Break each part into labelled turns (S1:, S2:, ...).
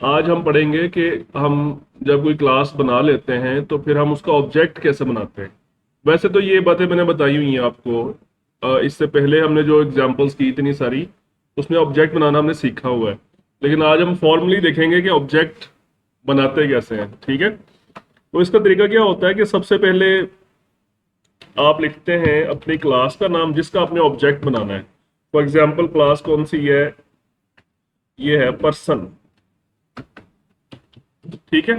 S1: आज हम पढ़ेंगे कि हम जब कोई क्लास बना लेते हैं तो फिर हम उसका ऑब्जेक्ट कैसे बनाते हैं। वैसे तो ये बातें मैंने बताई हुई हैं आपको। इससे पहले हमने जो एग्जांपल्स की इतनी सारी, उसमें ऑब्जेक्ट बनाना हमने सीखा हुआ है। लेकिन आज हम फॉर्मली देखेंगे कि ऑब्जेक्ट बनाते कैसे हैं। ठीक है, तो इसका तरीका क्या होता है कि सबसे पहले आप लिखते हैं अपनी क्लास का नाम जिसका आपने ऑब्जेक्ट बनाना है। फॉर एग्जाम्पल क्लास कौन सी है, ये है पर्सन। ठीक है,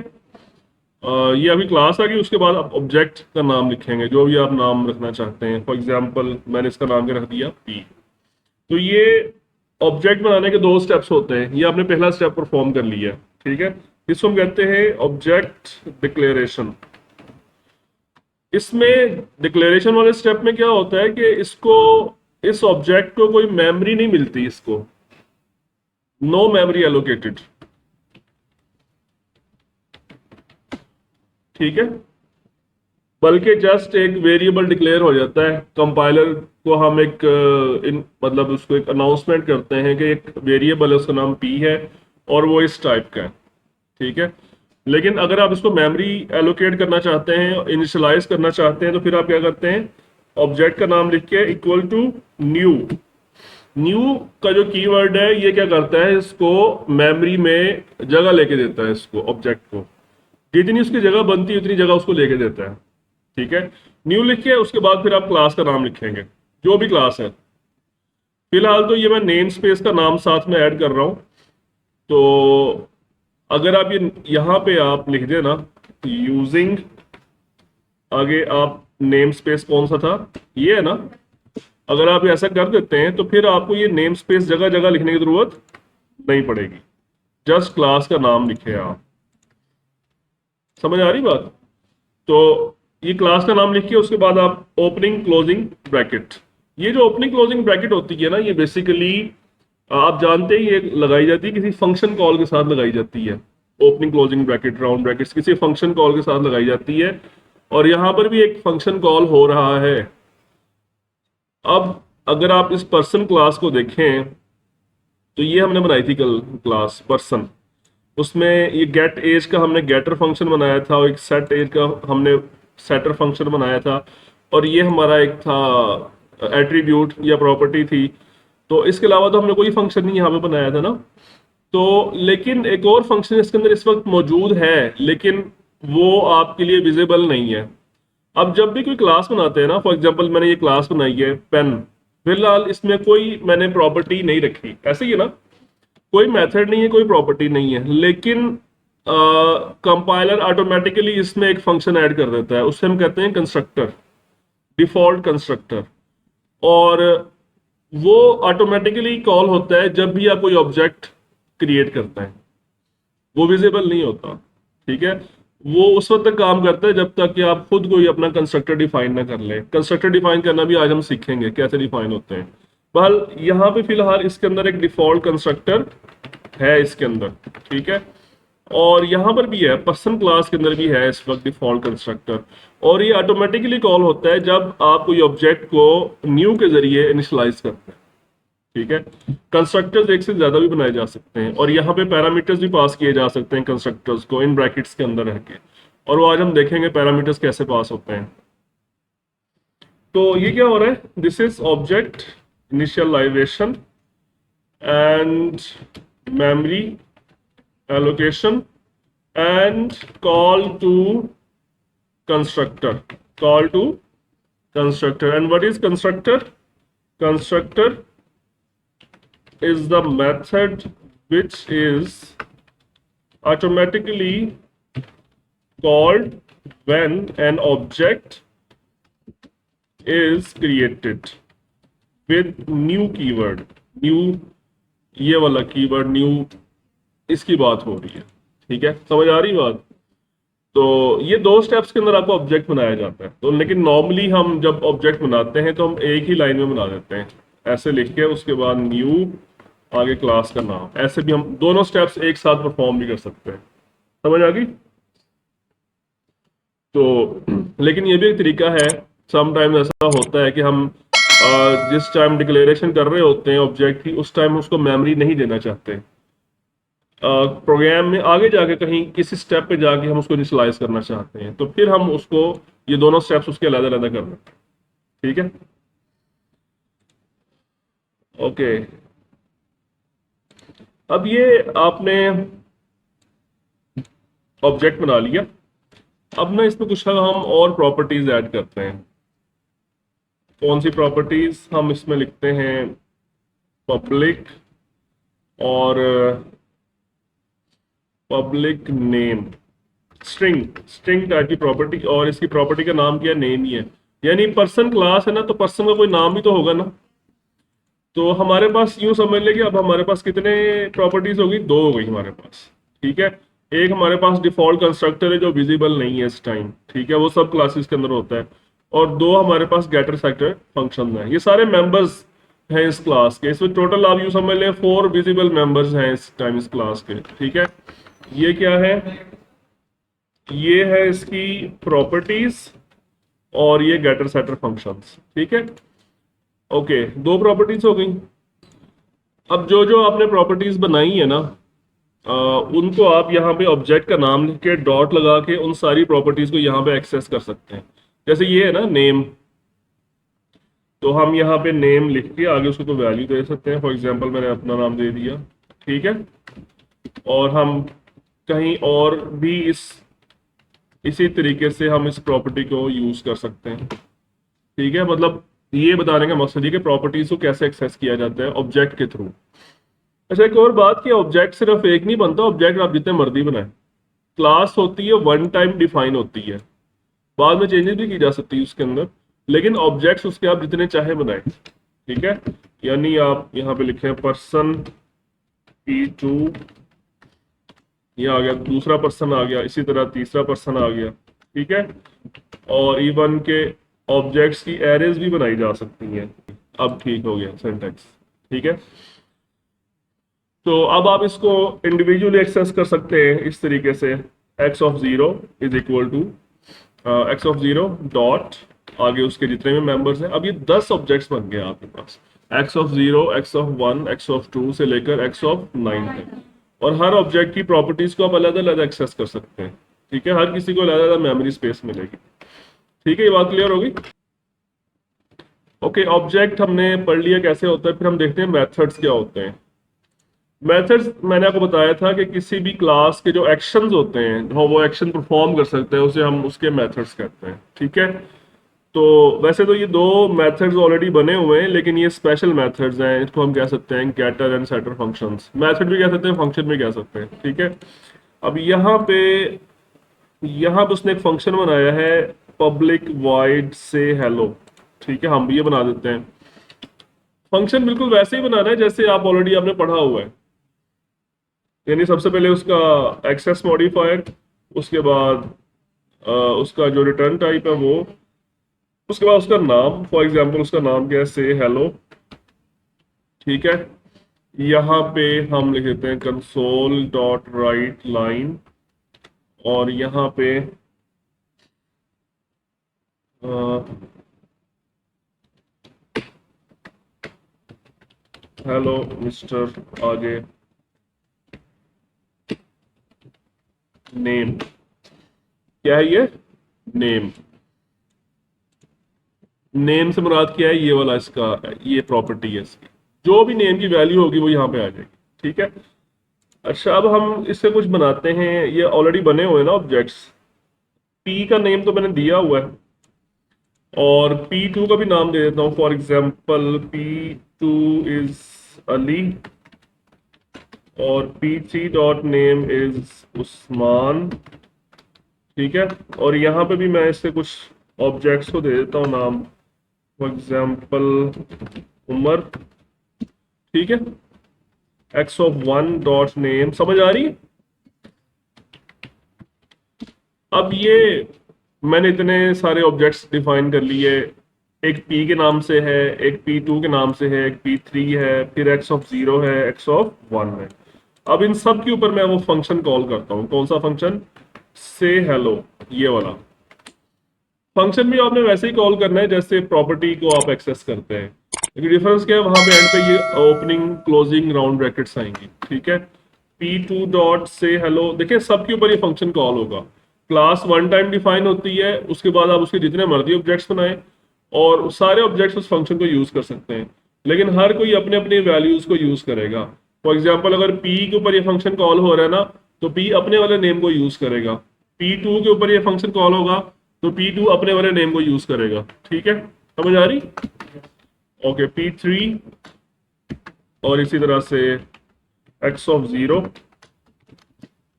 S1: ये अभी क्लास आ गई, उसके बाद आप ऑब्जेक्ट का नाम लिखेंगे जो भी आप नाम रखना चाहते हैं। फॉर एग्जांपल मैंने इसका नाम क्या रख दिया, पी। तो ये ऑब्जेक्ट बनाने के दो स्टेप्स होते हैं, ये आपने पहला स्टेप परफॉर्म कर लिया। ठीक है, इसको हम कहते हैं ऑब्जेक्ट डिक्लेरेशन। इसमें डिक्लेरेशन वाले स्टेप में क्या होता है कि इसको, इस ऑब्जेक्ट को कोई मेमोरी नहीं मिलती, इसको नो मेमोरी एलोकेटेड। ठीक है, बल्कि जस्ट एक वेरिएबल डिक्लेयर हो जाता है। कंपाइलर को हम एक मतलब उसको एक अनाउंसमेंट करते हैं कि एक वेरिएबल है, उसका नाम पी है और वो इस टाइप का है। ठीक है, लेकिन अगर आप इसको मेमोरी एलोकेट करना चाहते हैं, इनिशियलाइज करना चाहते हैं, तो फिर आप क्या करते हैं, ऑब्जेक्ट का नाम लिख के इक्वल टू न्यू। न्यू का जो कीवर्ड है ये क्या करता है, इसको मेमोरी में जगह लेके देता है, इसको ऑब्जेक्ट को जितनी उसकी जगह बनती है उतनी जगह उसको लेके देता है। ठीक है, न्यू लिखिए, उसके बाद फिर आप क्लास का नाम लिखेंगे जो भी क्लास है। फिलहाल तो ये मैं नेम स्पेस का नाम साथ में ऐड कर रहा हूं। तो अगर आप ये यहां पे आप लिख देना यूजिंग, आगे आप नेम स्पेस कौन सा था, ये है ना। अगर आप ऐसा कर देते हैं तो फिर आपको ये नेम स्पेस जगह जगह लिखने की जरूरत नहीं पड़ेगी, जस्ट क्लास का नाम लिखे आप। समझ आ रही बात? तो ये क्लास का नाम लिखिए, उसके बाद आप ओपनिंग क्लोजिंग ब्रैकेट। ये जो ओपनिंग क्लोजिंग ब्रैकेट होती है ना, ये बेसिकली आप जानते ही, ये लगाई जाती है किसी फंक्शन कॉल के साथ लगाई जाती है। Opening closing bracket, round brackets किसी फंक्शन कॉल के साथ लगाई जाती है। और यहां पर भी एक फंक्शन कॉल हो रहा है। अब अगर आप इस पर्सन क्लास को देखें तो ये हमने बनाई थी कल क्लास पर्सन। उसमें ये गेट एज का हमने गेटर फंक्शन बनाया था और एक सेट एज का हमने सेटर फंक्शन बनाया था। और ये हमारा एक था एट्रीब्यूट या प्रॉपर्टी थी। तो इसके अलावा तो हमने कोई फंक्शन नहीं यहाँ पे बनाया था ना। तो लेकिन एक और फंक्शन इसके अंदर इस वक्त मौजूद है, लेकिन वो आपके लिए विजिबल नहीं है। अब जब भी कोई क्लास बनाते हैं ना, फॉर एग्जांपल मैंने ये क्लास बनाई है पेन, फिलहाल इसमें कोई मैंने प्रॉपर्टी नहीं रखी, ऐसे ही है ना, कोई मेथड नहीं है, कोई प्रॉपर्टी नहीं है, लेकिन कंपाइलर ऑटोमेटिकली इसमें एक फंक्शन ऐड कर देता है, उससे हम कहते हैं कंस्ट्रक्टर, डिफॉल्ट कंस्ट्रक्टर। और वो ऑटोमेटिकली कॉल होता है जब भी आप कोई ऑब्जेक्ट क्रिएट करते हैं, वो विजिबल नहीं होता। ठीक है, वो उस वक्त तक काम करता है जब तक कि आप खुद कोई अपना कंस्ट्रक्टर डिफाइन ना कर ले। कंस्ट्रक्टर डिफाइन करना भी आज हम सीखेंगे कैसे डिफाइन होते हैं। बहरहाल यहाँ पे फिलहाल इसके अंदर एक डिफॉल्ट कंस्ट्रक्टर है इसके अंदर। ठीक है, और यहाँ पर भी है, पर्सन क्लास के अंदर भी है इस वक्त डिफॉल्ट कंस्ट्रक्टर। और ये ऑटोमेटिकली कॉल होता है जब आप कोई ऑब्जेक्ट को न्यू के जरिए इनिशियलाइज करते हैं। ठीक है, कंस्ट्रक्टर्स एक से ज्यादा भी बनाए जा सकते हैं और यहाँ पे पैरामीटर्स भी पास किए जा सकते हैं कंस्ट्रक्टर्स को इन ब्रैकेट्स के अंदर रह के। और वो आज हम देखेंगे पैरामीटर्स कैसे पास होते हैं। तो ये क्या हो रहा है, this is object initialization and memory allocation and call to constructor, call to constructor. And what is constructor? Constructor is the method which is automatically called when an object is created with new keyword. New, ये वाला keyword new, इसकी बात हो रही है। ठीक है, समझ आ रही बात? तो ये दो स्टेप्स के अंदर आपको ऑब्जेक्ट बनाया जाता है। तो लेकिन नॉर्मली हम जब ऑब्जेक्ट बनाते हैं तो हम एक ही लाइन में बना देते हैं, ऐसे लिख के उसके बाद न्यू, आगे क्लास का नाम। ऐसे भी हम दोनों स्टेप्स एक साथ परफॉर्म भी कर सकते हैं। समझ आ गई? तो लेकिन ये भी एक तरीका है, समटाइम ऐसा होता है कि हम जिस टाइम डिक्लेरेशन कर रहे होते हैं ऑब्जेक्ट की, उस टाइम उसको मेमोरी नहीं देना चाहते। प्रोग्राम में आगे जाके कहीं किसी स्टेप पे जाके हम उसको इनिशियलाइज करना चाहते हैं, तो फिर हम उसको ये दोनों स्टेप्स उसके अलग अलग करना हैं। ठीक है, ओके। अब ये आपने ऑब्जेक्ट बना लिया। अब ना इसमें कुछ हम और प्रॉपर्टीज ऐड करते हैं। कौन सी प्रॉपर्टीज? हम इसमें लिखते हैं पब्लिक और public name, string, string type की प्रॉपर्टी, और इसकी प्रॉपर्टी का नाम क्या है? नेम ही है। यानी पर्सन क्लास है ना, तो पर्सन का कोई नाम भी तो होगा ना। तो हमारे पास यूं समझ लें कि अब हमारे पास कितने प्रॉपर्टीज हो गई? दो हो गई हमारे पास। ठीक है, एक हमारे पास डिफॉल्ट कंस्ट्रक्टर है जो विजिबल नहीं है इस टाइम, ठीक है, वो सब क्लासेस के अंदर होता है। और दो हमारे पास गेटर सेक्टर फंक्शन है। ये सारे मेंबर्स हैं इस क्लास के। इसमें टोटल आप यूं समझ लें 4 विजिबल मेंबर्स हैं इस टाइम इस क्लास के। ठीक है, ये क्या है? ये है इसकी प्रॉपर्टीज और ये गेटर सेटर फंक्शंस। ठीक है, ओके, दो प्रॉपर्टीज हो गई। अब जो जो आपने प्रॉपर्टीज बनाई है ना, उनको आप यहाँ पे ऑब्जेक्ट का नाम लिख के डॉट लगा के उन सारी प्रॉपर्टीज को यहाँ पे एक्सेस कर सकते हैं। जैसे ये है ना नेम, तो हम यहाँ पे नेम लिख के आगे उसको कोई वैल्यू दे सकते हैं। फॉर एग्जांपल मैंने अपना नाम दे दिया। ठीक है, और हम कहीं और भी इसी तरीके से हम इस प्रॉपर्टी को यूज कर सकते हैं। ठीक है, मतलब ये बताने का मकसद ये कि प्रॉपर्टीज को कैसे एक्सेस किया जाता है ऑब्जेक्ट के थ्रू। अच्छा, एक और बात कि ऑब्जेक्ट सिर्फ एक नहीं बनता, ऑब्जेक्ट आप जितने मर्जी बनाए। क्लास होती है वन टाइम डिफाइन होती है, बाद में चेंजेस भी की जा सकती है उसके अंदर, लेकिन ऑब्जेक्ट्स उसके आप जितने चाहे बनाए। ठीक है, यानी आप यहाँ पे लिखे पर्सन P2, ये आ गया, दूसरा पर्सन आ गया, इसी तरह तीसरा पर्सन आ गया। ठीक है, और इवन के ऑब्जेक्ट्स की एरेज भी बनाई जा सकती हैं। अब ठीक हो गया सिंटैक्स। ठीक है, तो अब आप इसको इंडिविजुअली एक्सेस कर सकते हैं इस तरीके से। x of 0 is equal to x of 0 dot आगे उसके जितने भी मेंबर्स हैं। अब ये 10 ऑब्जेक्ट्स बन गए आपके पास, x of 0, x of 1, x of 2 से लेकर x ऑफ 9 तक। और हर ऑब्जेक्ट की प्रॉपर्टीज को आप अलग अलग एक्सेस कर सकते हैं। ठीक है, हर किसी को अलग अलग मेमोरी स्पेस मिलेगी। ठीक है, ये बात क्लियर होगी? ओके, ऑब्जेक्ट हमने पढ़ लिया कैसे होता है। फिर हम देखते हैं मेथड्स क्या होते हैं। मेथड्स मैंने आपको बताया था कि किसी भी क्लास के जो एक्शंस होते हैं, जो वो एक्शन परफॉर्म कर सकते हैं, उसे हम उसके मेथड्स कहते हैं। ठीक है, तो वैसे तो ये दो मेथड्स ऑलरेडी बने हुए हैं, लेकिन ये स्पेशल मेथड्स हैं। इसको हम कह सकते हैं getter and setter functions. Method भी कह सकते हैं, फंक्शन भी कह सकते हैं। ठीक है, अब यहाँ पे उसने एक फंक्शन बनाया है पब्लिक वॉइड से हेलो। ठीक है, हम भी ये बना देते हैं। फंक्शन बिल्कुल वैसे ही बनाना है जैसे आप ऑलरेडी आपने पढ़ा हुआ है। यानी सबसे पहले उसका एक्सेस मॉडिफायर, उसके बाद उसका जो रिटर्न टाइप है वो, उसके बाद उसका नाम। फॉर एग्जांपल उसका नाम क्या है? से हेलो। ठीक है, यहाँ पे हम लिख देते हैं कंसोल डॉट राइट लाइन, और यहाँ पे हेलो मिस्टर, आगे नेम। क्या है ये? नेम। नेम से मुराद क्या है? ये वाला इसका, ये प्रॉपर्टी है इसकी। जो भी नेम की वैल्यू होगी वो यहाँ पे आ जाएगी। ठीक है, अच्छा, अब हम इससे कुछ बनाते हैं। ये ऑलरेडी बने हुए हैं ना ऑब्जेक्ट्स। पी का नेम तो मैंने दिया हुआ है, और P2 का भी नाम दे देता हूँ। For example P2 is Ali, और P3 dot name is Usman. ठीक है, और यहाँ पे भी मैं इससे कुछ ऑब्जेक्ट्स को दे देता हूँ नाम। For example Umar. ठीक है, x ऑफ 1 डॉट नेम। समझ आ रही है? अब ये मैंने इतने सारे ऑब्जेक्ट्स डिफाइन कर लिए। एक P के नाम से है, एक P2 के नाम से है, एक P3 है, फिर x ऑफ 0 है, x ऑफ 1 है। अब इन सब के ऊपर मैं वो फंक्शन कॉल करता हूँ। कौन सा फंक्शन? से हेलो, ये वाला फंक्शन भी आपने वैसे ही कॉल करना है जैसे प्रॉपर्टी को आप एक्सेस करते हैं। लेकिन डिफरेंस क्या है? वहां पे एंड पे ये ओपनिंग क्लोजिंग राउंड ब्रैकेट्स आएंगी। ठीक है, P2 डॉट से हेलो, देखिए सबके ऊपर ये फंक्शन कॉल होगा। क्लास वन टाइम डिफाइन होती है, उसके बाद आप उसके जितने मर्जी ऑब्जेक्ट्स बनाएं और सारे ऑब्जेक्ट्स उस फंक्शन को यूज कर सकते हैं, लेकिन हर कोई अपने अपने वैल्यूज को यूज करेगा। फॉर एग्जाम्पल अगर P के ऊपर ये फंक्शन कॉल हो रहा है ना, तो P अपने वाले नेम को यूज करेगा। P2 के ऊपर ये फंक्शन कॉल होगा तो P2 अपने वाले नेम को यूज करेगा। ठीक है, समझ आ रही? ओके, P3 और इसी तरह से x ऑफ 0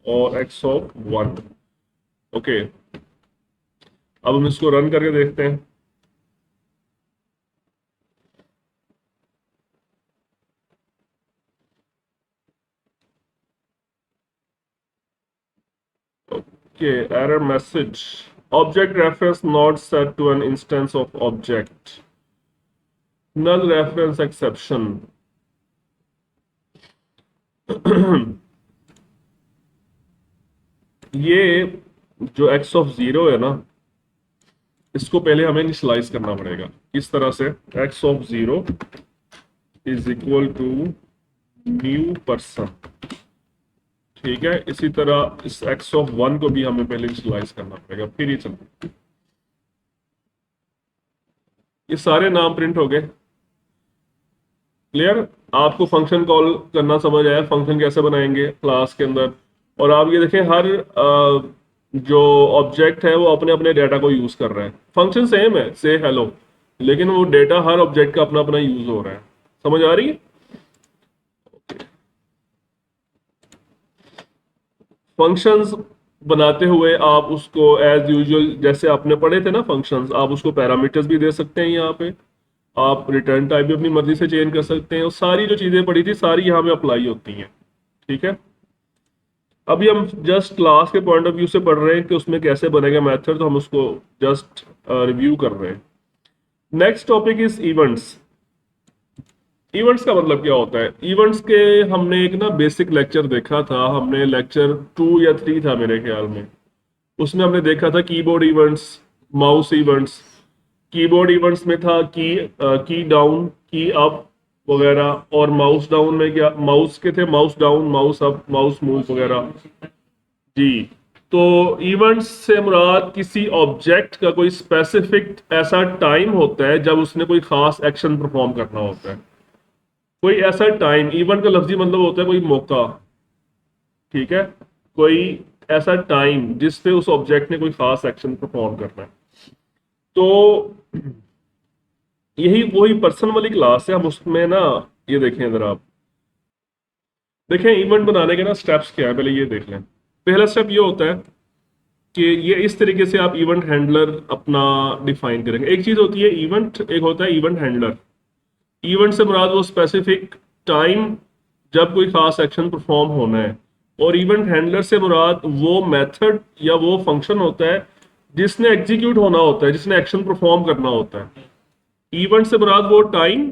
S1: और x ऑफ 1। ओके, अब हम इसको रन करके देखते हैं। Okay, error message, object reference not set to an instance of object, null reference exception. ये जो x ऑफ 0 है ना, इसको पहले हमें इनिशियलाइज करना पड़ेगा इस तरह से, x of 0 is equal to new person. ठीक है, इसी तरह इस x ऑफ 1 को भी हमें पहले इनिशियलाइज करना पड़ेगा, फिर ये चलता। ये सारे नाम प्रिंट हो गए। क्लियर? आपको फंक्शन कॉल करना समझ आया, फंक्शन कैसे बनाएंगे क्लास के अंदर। और आप ये देखें, हर जो ऑब्जेक्ट है वो अपने अपने डेटा को यूज कर रहा है। फंक्शन सेम है, से हेलो, लेकिन वो डेटा हर ऑब्जेक्ट का अपना अपना यूज हो रहा है। समझ आ रही है? फंक्शंस बनाते हुए आप उसको एज यूजुअल जैसे आपने पढ़े थे ना फंक्शंस, आप उसको पैरामीटर्स भी दे सकते हैं। यहाँ पे आप रिटर्न टाइप भी अपनी मर्जी से चेंज कर सकते हैं, और सारी जो चीजें पढ़ी थी सारी यहाँ पे अप्लाई होती हैं। ठीक है, अभी हम जस्ट क्लास के पॉइंट ऑफ व्यू से पढ़ रहे हैं कि उसमें कैसे बनेगा मेथड, तो हम उसको जस्ट रिव्यू कर रहे हैं। Next topic is events. Events का मतलब क्या होता है? इवेंट्स के हमने एक ना बेसिक लेक्चर देखा था, हमने लेक्चर 2 या 3 था मेरे ख्याल में, उसमें हमने देखा था keyboard events, mouse events. Keyboard events में था की डाउन, की अप वगैरह, और माउस डाउन में क्या, माउस के थे mouse down, mouse up, mouse move वगैरह। जी, तो इवेंट्स से मुराद किसी ऑब्जेक्ट का कोई स्पेसिफिक ऐसा टाइम होता है जब उसने कोई खास एक्शन परफॉर्म करना होता है। कोई ऐसा टाइम, इवेंट का लफ्जी मतलब होता है कोई मौका। ठीक है, कोई ऐसा टाइम जिस पे उस ऑब्जेक्ट ने कोई खास एक्शन परफॉर्म करना है। तो यही वही पर्सन वाली क्लास है, हम उसमें ना ये देखें इधर आप देखें इवेंट बनाने के ना स्टेप्स क्या है, पहले ये देख लें। पहला स्टेप ये होता है कि ये इस तरीके से आप इवेंट हैंडलर अपना डिफाइन करेंगे। एक चीज होती है इवेंट, एक होता है इवेंट हैंडलर। इवेंट से मुराद वो स्पेसिफिक टाइम जब कोई खास एक्शन परफॉर्म होना है, और इवेंट हैंडलर से मुराद वो मेथड या वो फंक्शन होता है जिसने एग्जीक्यूट होना होता है, जिसने एक्शन परफॉर्म करना होता है। इवेंट से मुराद वो टाइम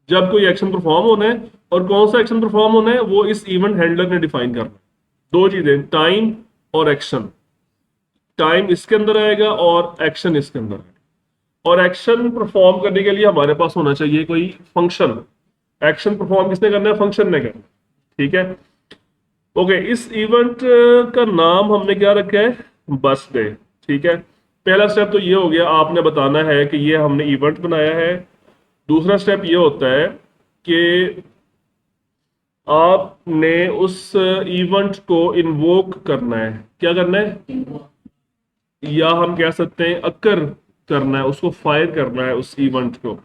S1: जब कोई एक्शन परफॉर्म होना है, और कौन सा एक्शन परफॉर्म होना है वो इस इवेंट हैंडलर ने डिफाइन करना है। दो चीजें, टाइम और एक्शन। टाइम इसके अंदर आएगा और एक्शन इसके अंदर आएगा। और एक्शन परफॉर्म करने के लिए हमारे पास होना चाहिए कोई फंक्शन। एक्शन परफॉर्म किसने करना है? फंक्शन ने करना है। ठीक है, ओके, इस इवेंट का नाम हमने क्या रखा है? बर्थडे। ठीक है, पहला स्टेप तो ये हो गया, आपने बताना है कि ये हमने इवेंट बनाया है। दूसरा स्टेप ये होता है कि आपने उस इवेंट को इन्वोक करना है। क्या करना है? या हम कह सकते हैं अक्कर करना है, उसको फायर करना है उस इवेंट को।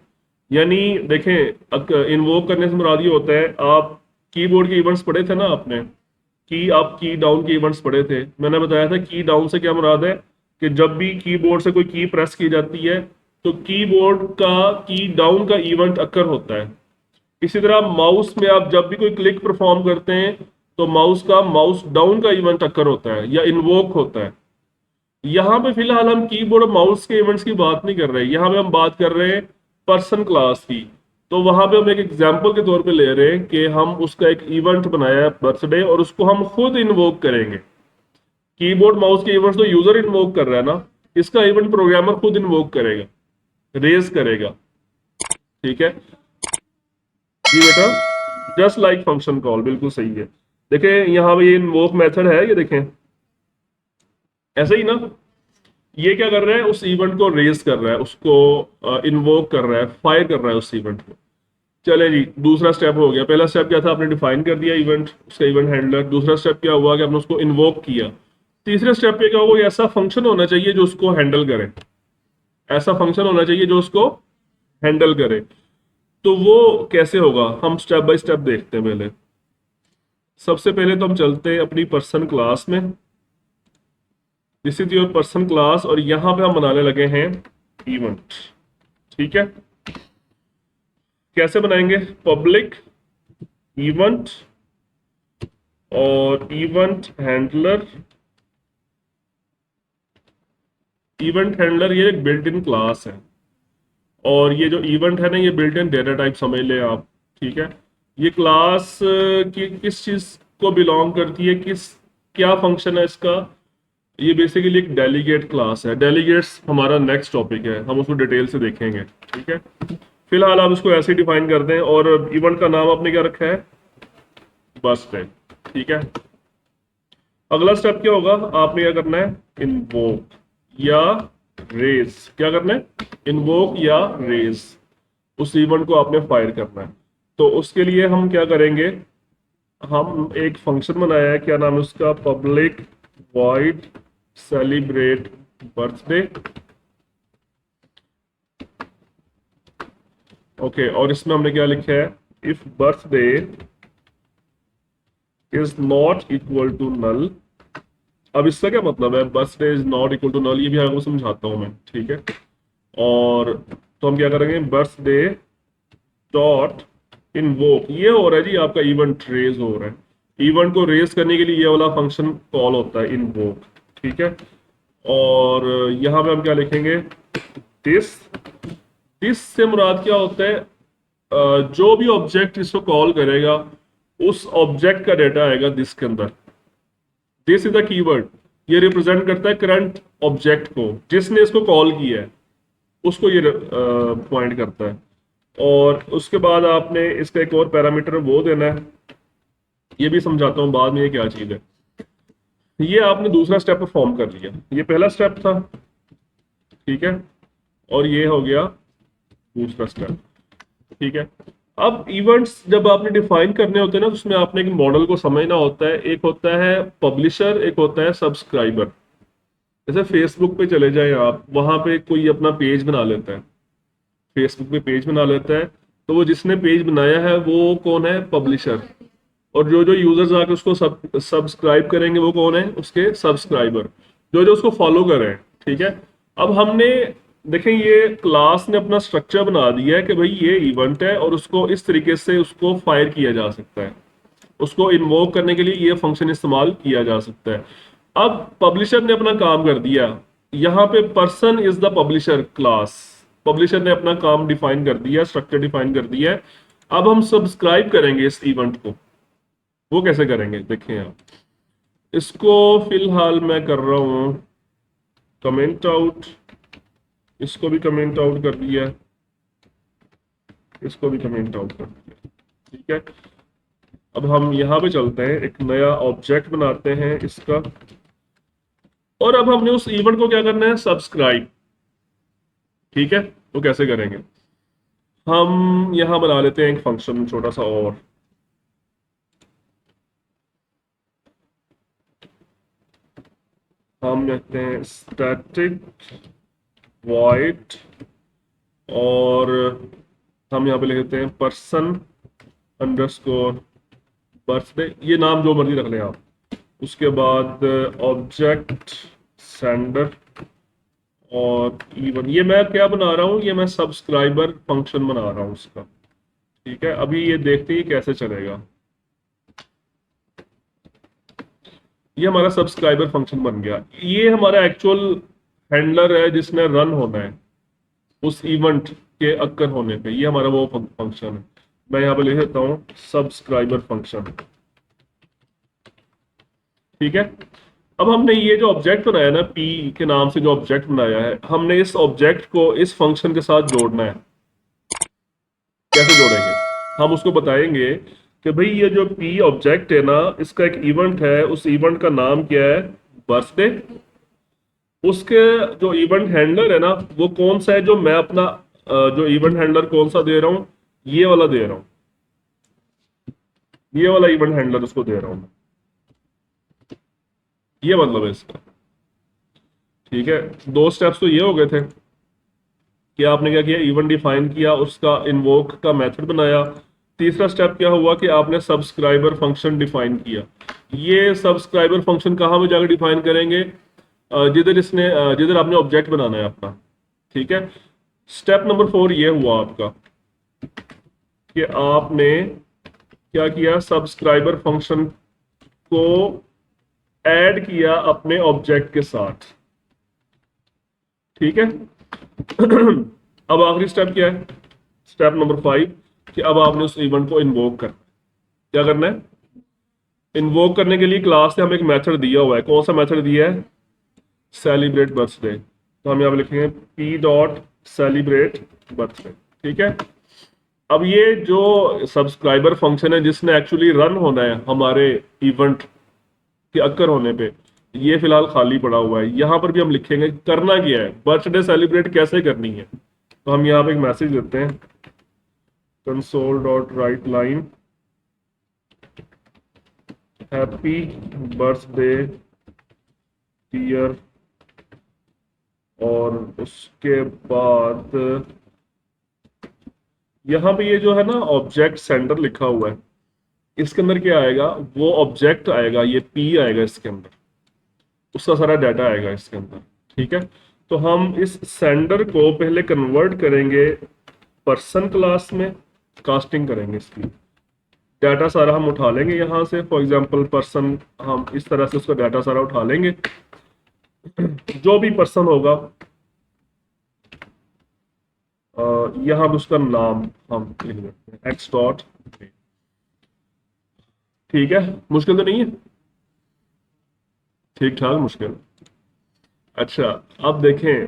S1: यानी देखें, इन्वोक करने से मुराद ये होता है, आप कीबोर्ड के इवेंट्स पढ़े थे ना आपने, की अप की डाउन के इवेंट्स पढ़े थे। मैंने बताया था की डाउन से क्या मुराद है कि जब भी कीबोर्ड से कोई की प्रेस की जाती है तो कीबोर्ड का की डाउन का इवेंट अक्कर होता है। इसी तरह माउस में आप जब भी कोई क्लिक परफॉर्म करते हैं तो माउस का माउस डाउन का इवेंट अक्कर होता है या इन्वोक होता है। यहाँ पे फिलहाल हम कीबोर्ड और माउस के इवेंट्स की बात नहीं कर रहे, यहाँ पे हम बात कर रहे हैं पर्सन क्लास की। तो वहां पे हम एक एग्जांपल के तौर पे ले रहे हैं कि हम उसका एक इवेंट बनाया है बर्थडे, और उसको हम खुद इन्वोक करेंगे। कीबोर्ड माउस के इवेंट्स तो यूजर इन्वोक कर रहा है ना, इसका इवेंट प्रोग्रामर खुद इन्वोक करेगा, रेज करेगा। ठीक है जी बेटा, जस्ट लाइक फंक्शन कॉल, बिल्कुल सही है। देखें यहाँ पे ये इन्वोक मेथड है, ये देखें ऐसे ही ना, ये क्या कर रहा है, उस इवेंट को रेज कर रहा है, उसको इन्वोक कर रहा है, फायर कर रहा है उस इवेंट को। चले जी, दूसरा स्टेप हो गया। पहला स्टेप क्या था, आपने डिफाइन कर दिया इवेंट, उसका इवेंट हैंडलर। दूसरा स्टेप क्या हुआ कि आपने उसको इन्वोक किया। तीसरे स्टेप पे क्या हुआ, कोई ऐसा फंक्शन होना चाहिए जो उसको हैंडल करे, ऐसा फंक्शन होना चाहिए जो उसको हैंडल करे। तो वो कैसे होगा, हम स्टेप बाय स्टेप देखते हैं। पहले सबसे पहले तो हम चलते हैं अपनी पर्सन क्लास में। This is your person class, और यहां पे हम बनाने लगे हैं इवेंट। ठीक है, कैसे बनाएंगे, पब्लिक इवेंट और इवेंट हैंडलर। इवेंट हैंडलर ये एक बिल्ट इन क्लास है, और ये जो इवेंट है ना, ये बिल्ट इन डेटा टाइप समझ ले आप। ठीक है, ये क्लास की किस चीज को बिलोंग करती है, किस क्या फंक्शन है इसका, ये बेसिकली एक डेलीगेट क्लास है। डेलीगेट्स हमारा नेक्स्ट टॉपिक है, हम उसको डिटेल से देखेंगे। ठीक है, फिलहाल आप इसको ऐसे ही डिफाइन कर दें, और इवेंट का नाम आपने क्या रखा है, बर्थडे। ठीक है, अगला स्टेप क्या होगा, आपने क्या करना है, इन्वोक या रेज। क्या करना है, इन्वोक या रेज, उस इवेंट को आपने फायर करना है। तो उसके लिए हम क्या करेंगे, हम एक फंक्शन बनाया है, क्या नाम है उसका, public void celebrate birthday. Okay, और इसमें हमने क्या लिखा है, if birthday is not equal to null. अब इसका क्या मतलब है, birthday is not equal to null, ये भी आपको समझाता हूं मैं। ठीक है, और तो हम क्या करेंगे, बर्थडे डॉट इनवोक, ये हो रहा है जी आपका इवेंट रेज हो रहा है। इवेंट को रेज करने के लिए ये वाला फंक्शन कॉल होता है, इनवोक। ठीक है, और यहां पे हम क्या लिखेंगे, दिस। दिस से मुराद क्या होता है, जो भी ऑब्जेक्ट इसको कॉल करेगा, उस ऑब्जेक्ट का डेटा आएगा दिस के अंदर। दिस इज द कीवर्ड, ये रिप्रेजेंट करता है करंट ऑब्जेक्ट को, जिसने इसको कॉल किया है उसको ये पॉइंट करता है। और उसके बाद आपने इसका एक और पैरामीटर वो देना है, ये भी समझाता हूं बाद में ये क्या चीज है। ये आपने दूसरा स्टेप परफॉर्म कर लिया, ये पहला स्टेप था। ठीक है, और ये हो गया दूसरा स्टेप। ठीक है, अब इवेंट्स जब आपने डिफाइन करने होते हैं ना, तो उसमें आपने एक मॉडल को समझना होता है। एक होता है पब्लिशर, एक होता है सब्सक्राइबर। जैसे फेसबुक पे चले जाएं आप, वहां पे कोई अपना पेज बना लेता है, फेसबुक पे पेज बना लेता है, तो वो जिसने पेज बनाया है वो कौन है, पब्लिशर। और जो जो यूजर्स आके उसको सब्सक्राइब करेंगे वो कौन है, उसके सब्सक्राइबर, जो जो उसको फॉलो कर रहे हैं। ठीक है, अब हमने देखें, ये क्लास ने अपना स्ट्रक्चर बना दिया है कि भाई ये इवेंट है, और उसको इस तरीके से उसको फायर किया जा सकता है, उसको इन्वोक करने के लिए ये फंक्शन इस्तेमाल किया जा सकता है। अब पब्लिशर ने अपना काम कर दिया, यहाँ पे person is the publisher class, publisher ने अपना काम डिफाइन कर दिया, स्ट्रक्चर डिफाइन कर दिया है। अब हम सब्सक्राइब करेंगे इस इवेंट को, वो कैसे करेंगे देखें आप। इसको फिलहाल मैं कर रहा हूं कमेंट आउट, इसको भी कमेंट आउट कर दिया, इसको भी कमेंट आउट कर दिया। ठीक है, अब हम यहां पे चलते हैं, एक नया ऑब्जेक्ट बनाते हैं इसका, और अब हमने उस इवेंट को क्या करना है, सब्सक्राइब। ठीक है, तो कैसे करेंगे, हम यहां बना लेते हैं एक फंक्शन छोटा सा, और हम कहते हैं स्टैटिक वॉइड, और हम यहाँ पे लिखते हैं पर्सन अंडरस्कोर बर्थडे, ये नाम जो मर्जी रख लें आप। उसके बाद ऑब्जेक्ट सेंडर और इवन, ये मैं क्या बना रहा हूँ, ये मैं सब्सक्राइबर फंक्शन बना रहा हूँ उसका। ठीक है, अभी ये देखते हैं कैसे चलेगा। ये हमारा सब्सक्राइबर फंक्शन बन गया, ये हमारा एक्चुअल हैंडलर है जिसने रन होना है उस इवेंट के अक्कर होने पे, ये हमारा वो फंक्शन है। मैं यहाँ पे लिख देता हूँ सब्सक्राइबर फंक्शन। ठीक है, अब हमने ये जो ऑब्जेक्ट बनाया ना, पी के नाम से जो ऑब्जेक्ट बनाया है, हमने इस ऑब्जेक्ट को इस फंक्शन के साथ जोड़ना है। कैसे जोड़ेंगे, हम उसको बताएंगे। कि भाई ये जो पी ऑब्जेक्ट है ना, इसका एक इवेंट है, उस इवेंट का नाम क्या है, बर्थडे। उसके जो इवेंट हैंडलर है ना, वो कौन सा है, जो मैं अपना जो इवेंट हैंडलर कौन सा दे रहा हूं, ये वाला दे रहा हूं, ये वाला इवेंट हैंडलर उसको दे रहा हूं मैं। ये मतलब है इसका। ठीक है, दो स्टेप्स तो ये हो गए थे कि आपने क्या किया, इवेंट डिफाइन किया, उसका इन्वोक का मेथड बनाया। तीसरा स्टेप क्या हुआ कि आपने सब्सक्राइबर फंक्शन डिफाइन किया। ये सब्सक्राइबर फंक्शन कहाँ पे जाकर डिफाइन करेंगे, जिधर आपने ऑब्जेक्ट बनाना है अपना। ठीक है, स्टेप नंबर 4 ये हुआ आपका कि आपने क्या किया, सब्सक्राइबर फंक्शन को ऐड किया अपने ऑब्जेक्ट के साथ। ठीक है। अब आखिरी स्टेप क्या है, स्टेप नंबर 5, कि अब आपने उस इवेंट को इन्वोक करना है। क्या करना है, इन्वोक करने के लिए क्लास ने हमें एक मेथड दिया हुआ है। कौन सा मेथड दिया है, सेलिब्रेट बर्थडे। तो हम यहाँ पे लिखेंगे पी डॉट सेलिब्रेट बर्थडे। ठीक है। अब ये जो सब्सक्राइबर फंक्शन है जिसने एक्चुअली रन होना है हमारे इवेंट के अक्कर होने पे, ये फिलहाल खाली पड़ा हुआ है। यहां पर भी हम लिखेंगे करना क्या है, बर्थडे सेलिब्रेट कैसे करनी है। तो हम यहाँ पे एक मैसेज देते हैं, console dot write line happy birthday dear, और उसके बाद यहाँ पे ये जो है ना ऑब्जेक्ट सेंडर लिखा हुआ है, इसके अंदर क्या आएगा, वो ऑब्जेक्ट आएगा, ये पी आएगा इसके अंदर, उसका सारा डाटा आएगा इसके अंदर। ठीक है, तो हम इस सेंडर को पहले कन्वर्ट करेंगे पर्सन क्लास में, कास्टिंग करेंगे इसकी। डाटा सारा हम उठा लेंगे यहाँ से, फॉर एग्जांपल पर्सन, हम इस तरह से उसका डाटा सारा उठा लेंगे। जो भी पर्सन होगा यहाँ पे उसका नाम हम लिख देते हैं एक्स डॉट। ठीक है, मुश्किल तो नहीं है, ठीक ठाक मुश्किल। अच्छा, अब देखें,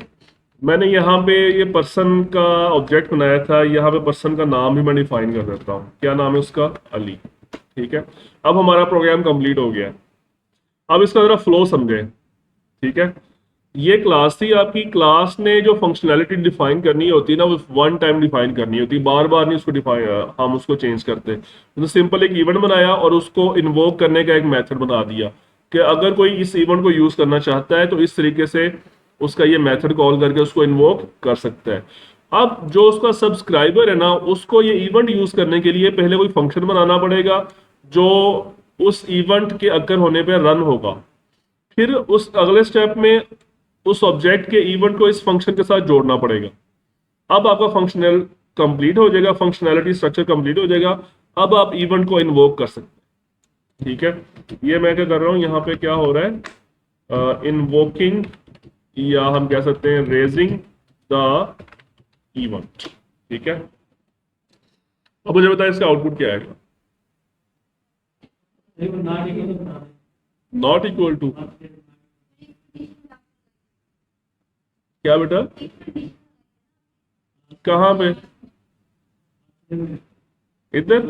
S1: मैंने यहाँ पे ये पर्सन का ऑब्जेक्ट बनाया था, यहाँ पे पर्सन का नाम भी मैं डिफाइन कर देता हूँ। क्या नाम है उसका, अली। ठीक है, अब हमारा प्रोग्राम कंप्लीट हो गया। अब इसका जरा फ्लो समझे। ठीक है, ये क्लास थी आपकी, क्लास ने जो फंक्शनैलिटी डिफाइन करनी होती है ना, वो वन टाइम डिफाइन करनी होती है, बार बार नहीं उसको डिफाइन हम उसको चेंज करते। तो सिंपल एक इवेंट बनाया और उसको इन्वोक करने का एक मेथड बना दिया कि अगर कोई इस इवेंट को यूज करना चाहता है तो इस तरीके से उसका ये मेथड कॉल करके उसको इन्वोक कर सकता है। अब जो उसका सब्सक्राइबर है ना, उसको ये इवेंट यूज करने के लिए पहले कोई फंक्शन बनाना पड़ेगा जो उस इवेंट के अकर होने पर रन होगा। फिर उस अगले स्टेप में उस ऑब्जेक्ट के इवेंट को इस फंक्शन के साथ जोड़ना पड़ेगा। अब आपका फंक्शनल कंप्लीट हो जाएगा, फंक्शनैलिटी स्ट्रक्चर कंप्लीट हो जाएगा। अब आप इवेंट को इन्वोक कर सकते हैं। ठीक है, ये मैं क्या कर रहा हूं, यहाँ पे क्या हो रहा है, इन्वोकिंग, या हम कह सकते हैं रेजिंग द इवेंट। ठीक है, अब मुझे बताएं इसका आउटपुट क्या आएगा। नॉट इक्वल टू क्या बेटा, कहाँ पे, इधर।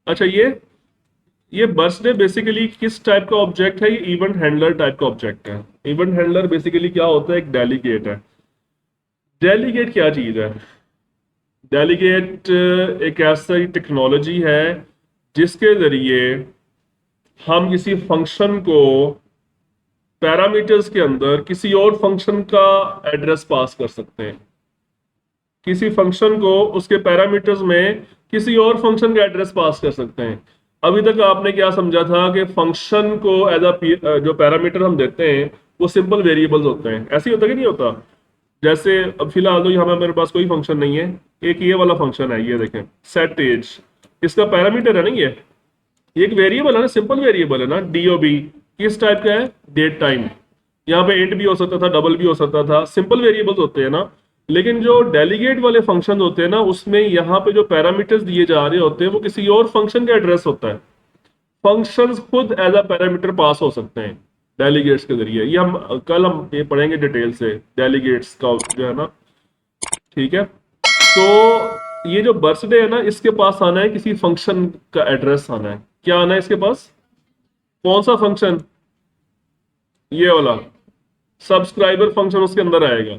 S1: अच्छा, ये बर्थडे बेसिकली किस टाइप का ऑब्जेक्ट है, ये इवेंट हैंडलर टाइप का ऑब्जेक्ट है। इवेंट हैंडलर बेसिकली क्या होता है, एक डेलीगेट है। डेलीगेट क्या चीज है, डेलीगेट एक ऐसी टेक्नोलॉजी है जिसके जरिए हम किसी फंक्शन को पैरामीटर्स के अंदर किसी और फंक्शन का एड्रेस पास कर सकते हैं। किसी फंक्शन को उसके पैरामीटर्स में किसी और फंक्शन का एड्रेस पास कर सकते हैं। अभी तक आपने क्या समझा था कि फंक्शन को एज अ जो पैरामीटर हम देते हैं वो सिंपल वेरिएबल्स होते हैं, ऐसे ही होता कि नहीं होता। जैसे अब फिलहाल तो यहाँ पे मेरे पास कोई फंक्शन नहीं है, एक ये वाला फंक्शन है, ये देखें सेट एज, इसका पैरामीटर है ना, ये एक वेरिएबल है ना, सिंपल वेरिएबल है ना। डीओबी किस टाइप का है, डेट टाइम। यहाँ पे इंट भी हो सकता था, डबल भी हो सकता था, सिंपल वेरिएबल्स होते हैं ना। लेकिन जो डेलीगेट वाले फंक्शन होते हैं ना, उसमें यहाँ पे जो पैरामीटर्स दिए जा रहे होते हैं वो किसी और फंक्शन का एड्रेस होता है। फंक्शंस खुद एज अ पैरामीटर पास हो सकते हैं डेलीगेट्स के जरिए। ये हम ये पढ़ेंगे डिटेल से डेलीगेट्स का जो है ना। ठीक है, तो ये जो बर्थडे है ना, इसके पास आना है किसी फंक्शन का एड्रेस आना है। क्या आना है इसके पास? कौन सा फंक्शन? ये वाला सब्सक्राइबर फंक्शन उसके अंदर आएगा।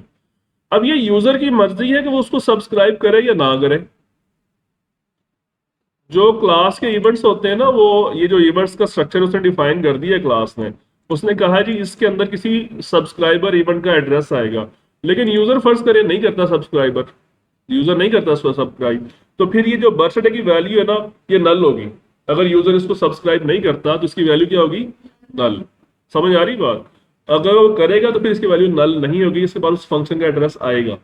S1: अब ये यूजर की मर्जी है कि वो उसको सब्सक्राइब करे या ना करे। जो क्लास के इवेंट्स होते हैं ना, वो ये जो इवेंट्स का स्ट्रक्चर उसने डिफाइन कर दिया है क्लास ने। उसने कहा है जी इसके अंदर किसी सब्सक्राइबर इवेंट का एड्रेस आएगा, लेकिन यूजर फर्ज करे नहीं करता सब्सक्राइबर, यूजर नहीं करता उसको सब्सक्राइब। तो फिर ये जो बर्थडे की वैल्यू है ना, ये नल होगी। अगर यूजर इसको सब्सक्राइब नहीं करता तो इसकी वैल्यू क्या होगी? नल। समझ आ रही बात? अगर वो करेगा तो फिर इसकी वैल्यू नल नहीं होगी, इसके बाद उस फंक्शन का एड्रेस आएगा।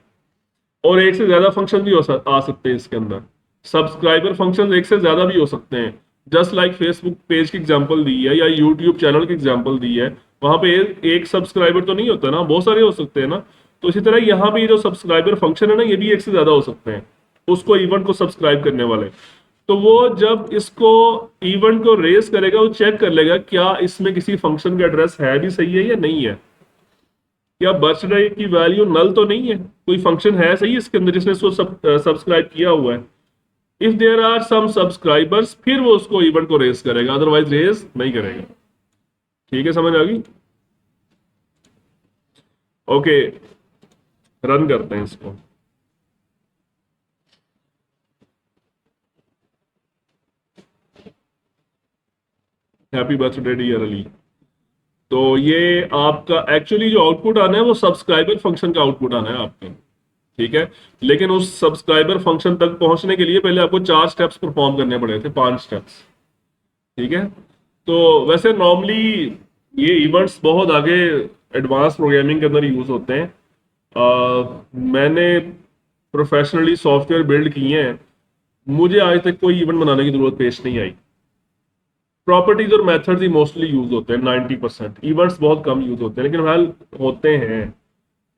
S1: और एक से ज्यादा फंक्शन भी आ सकते हैं इसके अंदर। सब्सक्राइबर फंक्शन एक से ज्यादा भी हो सकते हैं। जस्ट लाइक फेसबुक पेज की एग्जांपल दी है या यूट्यूब चैनल की एग्जांपल दी है, वहां पे एक सब्सक्राइबर तो नहीं होता ना, बहुत सारे हो सकते हैं ना। तो इसी तरह यहाँ पे ये जो सब्सक्राइबर फंक्शन है ना, ये भी एक से ज्यादा हो सकते हैं उसको इवेंट को सब्सक्राइब करने वाले। तो वो जब इसको इवेंट को रेस करेगा, वो चेक कर लेगा क्या इसमें किसी फंक्शन का एड्रेस है भी सही है या नहीं है। क्या बर्थडे की वैल्यू नल तो नहीं है, कोई फंक्शन है सही इसके अंदर जिसने इसको सब्सक्राइब किया हुआ है। If there are some subscribers, फिर वो उसको इवेंट को रेस करेगा, अदरवाइज रेस नहीं करेगा। ठीक है, समझ आ गई? ओके, रन करते हैं इसको। Happy birthday dear Ali. तो ये आपका एक्चुअली जो आउटपुट आना है वो सब्सक्राइबर फंक्शन का आउटपुट आना है आपका। ठीक है, लेकिन उस सब्सक्राइबर फंक्शन तक पहुंचने के लिए पहले आपको 4 स्टेप्स परफॉर्म करने पड़े थे, 5 स्टेप्स। ठीक है, तो वैसे नॉर्मली ये इवेंट्स बहुत आगे एडवांस प्रोग्रामिंग के अंदर यूज होते हैं। मैंने प्रोफेशनली सॉफ्टवेयर बिल्ड किए हैं, मुझे आज तक कोई इवेंट बनाने की जरूरत पेश नहीं आई। प्रॉपर्टीज और मेथड्स ही मोस्टली यूज होते हैं, 90%। इवेंट्स बहुत कम यूज होते हैं, लेकिन फिलहाल होते हैं।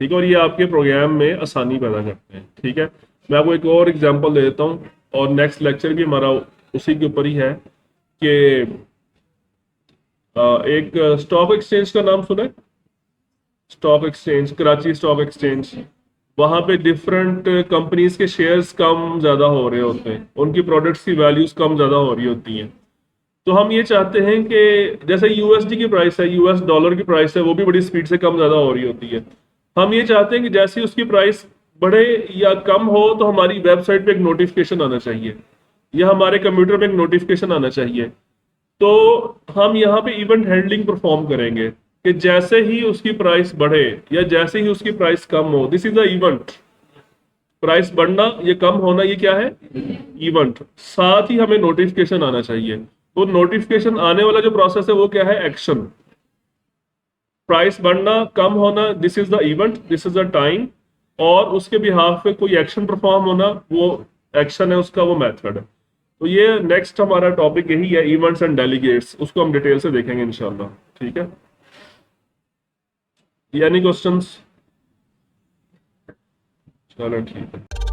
S1: ठीक है, और ये आपके प्रोग्राम में आसानी पैदा करते हैं। ठीक है, मैं आपको एक और एग्जांपल दे देता हूँ, और नेक्स्ट लेक्चर भी हमारा उसी के ऊपर ही है कि एक स्टॉक एक्सचेंज का नाम सुना है? Stock exchange, Karachi stock exchange. वहां पे डिफरेंट कंपनीज के शेयर्स कम ज्यादा हो रहे होते हैं, उनकी प्रोडक्ट्स की वैल्यूज कम ज्यादा हो रही होती हैं। तो हम ये चाहते हैं कि जैसे यूएसडी की प्राइस है, यूएस डॉलर की प्राइस है, वो भी बड़ी स्पीड से कम ज्यादा हो रही होती है। हम ये चाहते हैं कि जैसे ही उसकी प्राइस बढ़े या कम हो, तो हमारी वेबसाइट पे एक नोटिफिकेशन आना चाहिए, या हमारे कंप्यूटर पे एक नोटिफिकेशन आना चाहिए। तो हम यहाँ पे इवेंट हैंडलिंग परफॉर्म करेंगे कि जैसे ही उसकी प्राइस बढ़े या जैसे ही उसकी प्राइस कम हो, this is the event. Price बढ़ना, ये कम होना, ये क्या है? इवेंट। साथ ही हमें नोटिफिकेशन आना चाहिए। तो नोटिफिकेशन आने वाला जो प्रोसेस है वो क्या है? एक्शन। प्राइस बढ़ना, कम होना, this is the event, this is the time. और उसके बिहाफ पे कोई एक्शन परफॉर्म होना, वो एक्शन है उसका, वो मेथड है। तो ये नेक्स्ट हमारा टॉपिक यही है, इवेंट्स एंड डेलीगेट्स। उसको हम डिटेल से देखेंगे इंशाल्लाह। ठीक है, एनी क्वेश्चंस? चलो ठीक है।